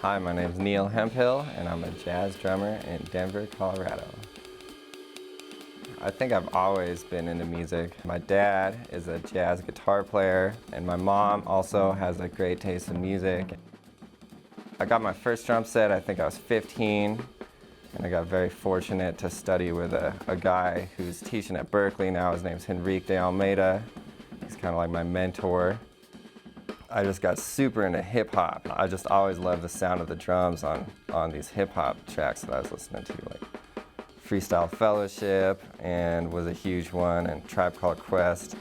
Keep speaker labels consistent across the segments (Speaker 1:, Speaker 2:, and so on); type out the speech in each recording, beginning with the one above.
Speaker 1: Hi, my name's Neil Hemphill, and I'm a jazz drummer in Denver, Colorado. I think I've always been into music. My dad is a jazz guitar player, and my mom also has a great taste in music. I got my first drum set, I think I was 15, and I got very fortunate to study with a guy who's teaching at Berkeley now. His name's Enrique de Almeida. He's kind of like my mentor. I just got super into hip-hop. I just always loved the sound of the drums on these hip-hop tracks that I was listening to, like Freestyle Fellowship, and was a huge one, and Tribe Called Quest,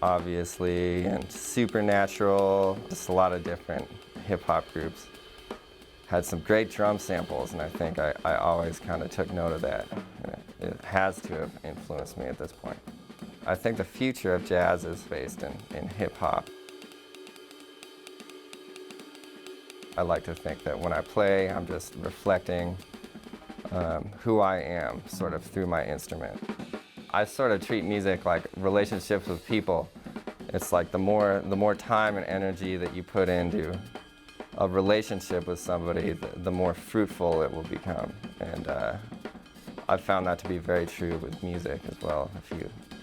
Speaker 1: obviously, and Supernatural, just a lot of different hip-hop groups. Had some great drum samples, and I think I always kind of took note of that. And it has to have influenced me at this point. I think the future of jazz is based in hip-hop. I like to think that when I play, I'm just reflecting who I am, sort of through my instrument. I sort of treat music like relationships with people. It's like the more time and energy that you put into a relationship with somebody, the more fruitful it will become. And I've found that to be very true with music as well.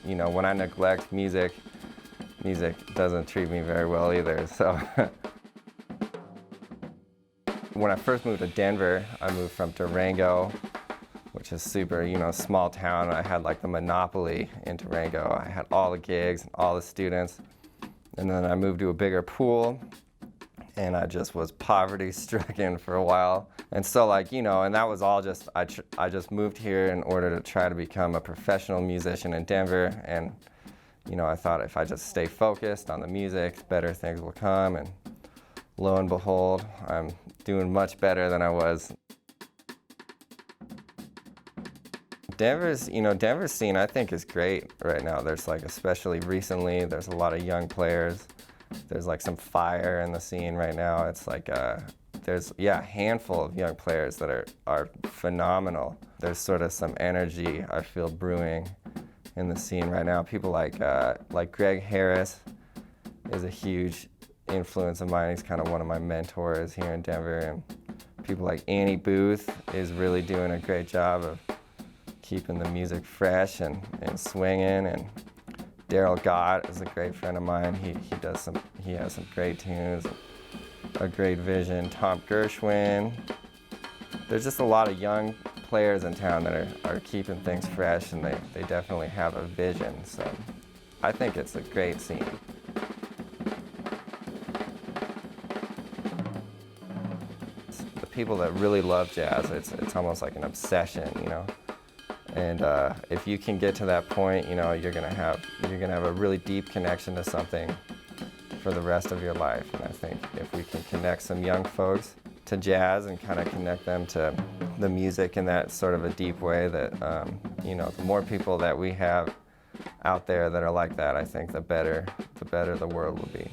Speaker 1: You know, when I neglect music, music doesn't treat me very well either. So. When I first moved to Denver, I moved from Durango, which is super, small town. I had like the monopoly in Durango. I had all the gigs and all the students. And then I moved to a bigger pool, and I just was poverty-stricken for a while. And so and that was all just, I just moved here in order to try to become a professional musician in Denver. And, I thought if I just stay focused on the music, better things will come. And lo and behold, I'm doing much better than I was. Denver's scene, I think, is great right now. There's especially recently, there's a lot of young players. There's some fire in the scene right now. It's there's a handful of young players that are phenomenal. There's sort of some energy I feel brewing in the scene right now. People like Greg Harris is a huge influence of mine. He's kind of one of my mentors here in Denver, and people like Annie Booth is really doing a great job of keeping the music fresh and swinging. And Daryl Gott is a great friend of mine. He has some great tunes, a great vision. Tom Gershwin. There's just a lot of young players in town that are keeping things fresh, and they definitely have a vision. So I think it's a great scene. People that really love jazz, it's almost like an obsession, And if you can get to that point, you're gonna have a really deep connection to something for the rest of your life. And I think if we can connect some young folks to jazz and kind of connect them to the music in that sort of a deep way, that the more people that we have out there that are like that, I think the better the world will be.